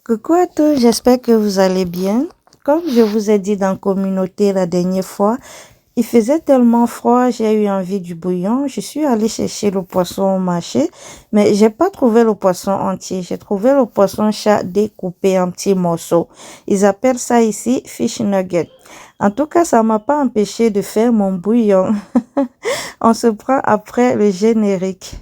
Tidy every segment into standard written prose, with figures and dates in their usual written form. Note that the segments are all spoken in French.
Coucou à tous, j'espère que vous allez bien. Comme je vous ai dit dans la communauté la dernière fois, il faisait tellement froid, j'ai eu envie du bouillon. Je suis allée chercher le poisson au marché, mais j'ai pas trouvé le poisson entier. J'ai trouvé le poisson chat découpé en petits morceaux. Ils appellent ça ici fish nugget. En tout cas, ça m'a pas empêché de faire mon bouillon. On se prend après le générique.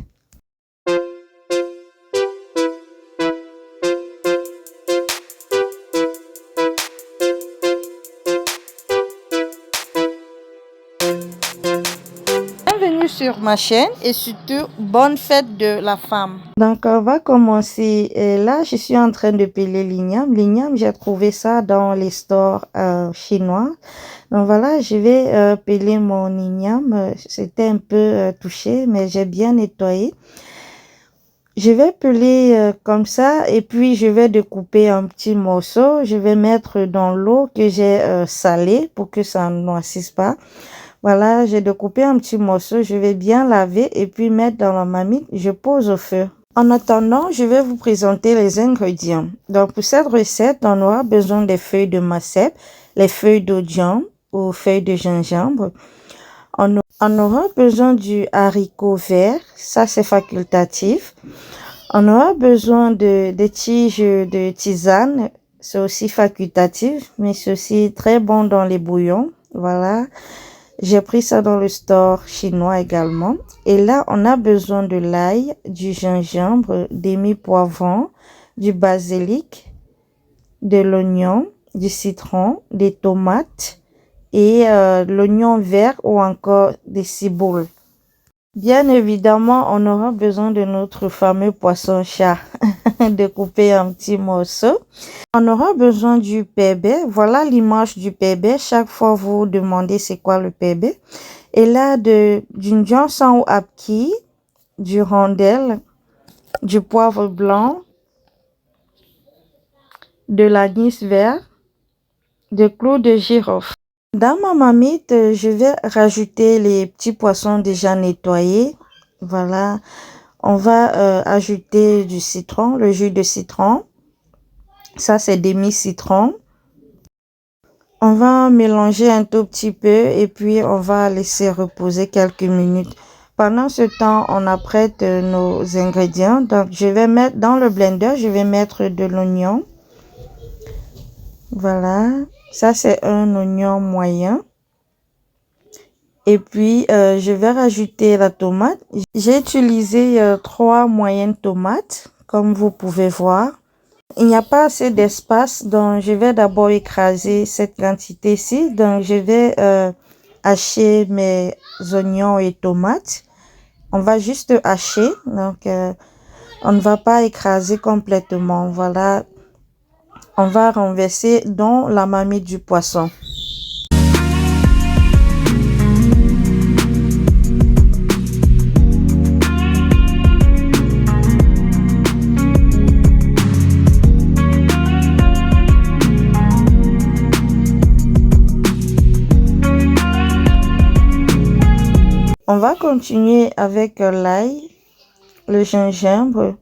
Bienvenue sur ma chaîne et surtout bonne fête de la femme. Donc on va commencer. Et là, je suis en train de peler l'igname. L'igname, j'ai trouvé ça dans les stores chinois. Donc voilà, je vais peler mon igname. C'était un peu touché, mais j'ai bien nettoyé. Je vais peler comme ça et puis je vais découper en petits morceaux. Je vais mettre dans l'eau que j'ai salée pour que ça ne noircisse pas. Voilà, j'ai découpé un petit morceau, je vais bien laver et puis mettre dans la marmite, je pose au feu. En attendant, je vais vous présenter les ingrédients. Donc pour cette recette, on aura besoin des feuilles de macèpe, les feuilles d'oignon ou feuilles de gingembre. On aura besoin du haricot vert, ça c'est facultatif. On aura besoin des tiges de tisane, c'est aussi facultatif, mais c'est aussi très bon dans les bouillons. Voilà. J'ai pris ça dans le store chinois également. Et là, on a besoin de l'ail, du gingembre, des mi-poivrons, du basilic, de l'oignon, du citron, des tomates et l'oignon vert ou encore des ciboules. Bien évidemment, on aura besoin de notre fameux poisson-chat découpé en petits morceaux. On aura besoin du pébé. Voilà l'image du pébé. Chaque fois, vous demandez c'est quoi le pébé. Et là, du Johnson ou apki, du rondelle, du poivre blanc, de l'anis vert, de clous de girofle. Dans ma marmite, je vais rajouter les petits poissons déjà nettoyés. Voilà. On va ajouter du citron, le jus de citron. Ça, c'est demi-citron. On va mélanger un tout petit peu et puis on va laisser reposer quelques minutes. Pendant ce temps, on apprête nos ingrédients. Donc, je vais mettre dans le blender, je vais mettre de l'oignon. Voilà. Ça, c'est un oignon moyen. Et puis, je vais rajouter la tomate. J'ai utilisé 3 moyennes tomates, comme vous pouvez voir. Il n'y a pas assez d'espace, donc je vais d'abord écraser cette quantité-ci. Donc, je vais hacher mes oignons et tomates. On va juste hacher, donc on ne va pas écraser complètement. Voilà, on va renverser dans la marmite du poisson. On va continuer avec l'ail, le gingembre.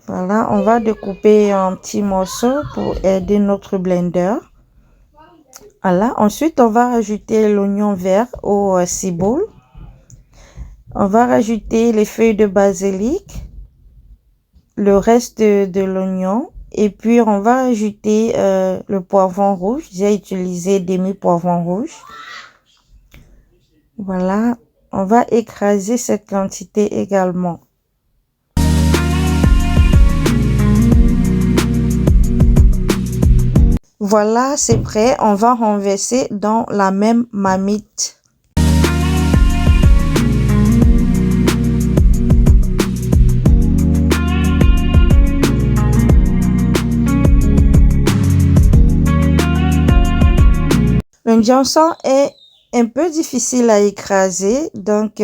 Voilà, on va découper en petits morceaux pour aider notre blender. Voilà, ensuite on va rajouter l'oignon vert au ciboule. On va rajouter les feuilles de basilic, le reste de l'oignon. Et puis on va ajouter le poivron rouge. J'ai utilisé demi-poivron rouge. Voilà, on va écraser cette quantité également. Voilà, c'est prêt. On va renverser dans la même marmite. Le Johnson est un peu difficile à écraser, donc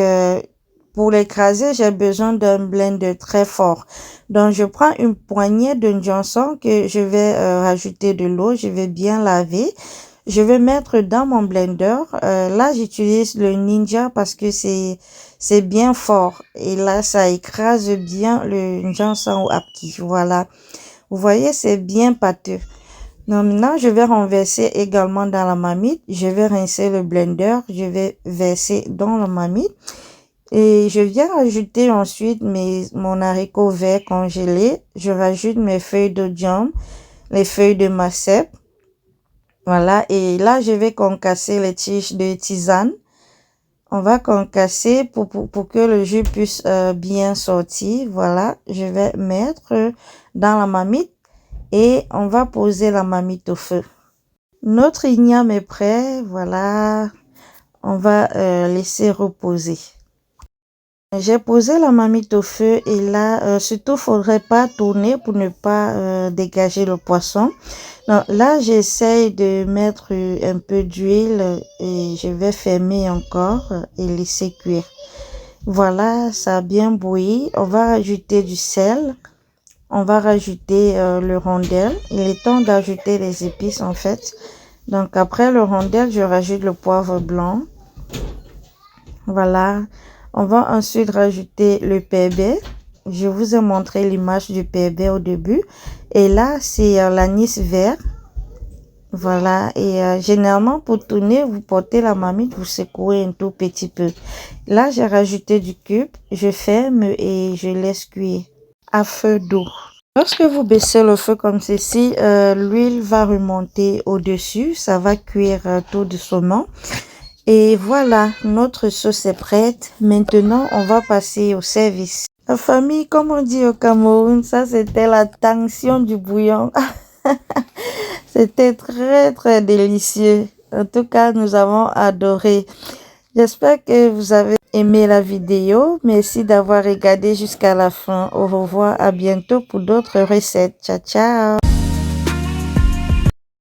pour l'écraser, j'ai besoin d'un blender très fort. Donc, je prends une poignée de Johnson que je vais rajouter de l'eau. Je vais bien laver. Je vais mettre dans mon blender. Là, j'utilise le Ninja parce que c'est bien fort. Et là, ça écrase bien le Johnson ou Apki. Voilà. Vous voyez, c'est bien pâteux. Donc maintenant, je vais renverser également dans la marmite. Je vais rincer le blender. Je vais verser dans la marmite. Et je viens rajouter ensuite mon haricot vert congelé. Je rajoute mes feuilles de jam, les feuilles de macèpe. Voilà. Et là, je vais concasser les tiges de tisane. On va concasser pour que le jus puisse bien sortir. Voilà. Je vais mettre dans la marmite. Et on va poser la marmite au feu. Notre igname est prêt. Voilà. On va laisser reposer. J'ai posé la marmite au feu et là, surtout, faudrait pas tourner pour ne pas dégager le poisson. Donc là, j'essaye de mettre un peu d'huile et je vais fermer encore et laisser cuire. Voilà, ça a bien bouilli. On va rajouter du sel. On va rajouter le rondelle. Il est temps d'ajouter les épices en fait. Donc après le rondelle, je rajoute le poivre blanc. Voilà. On va ensuite rajouter le pépé. Je vous ai montré l'image du pépé au début. Et là, c'est l'anis vert. Voilà. Et généralement, pour tourner, vous portez la marmite, vous secouez un tout petit peu. Là, j'ai rajouté du cube. Je ferme et je laisse cuire à feu doux. Lorsque vous baissez le feu comme ceci, l'huile va remonter au-dessus. Ça va cuire tout doucement. Et voilà, notre sauce est prête. Maintenant, on va passer au service. La famille, comme on dit au Cameroun, ça c'était la tension du bouillon. C'était très très délicieux. En tout cas, nous avons adoré. J'espère que vous avez aimé la vidéo. Merci d'avoir regardé jusqu'à la fin. Au revoir, à bientôt pour d'autres recettes. Ciao, ciao.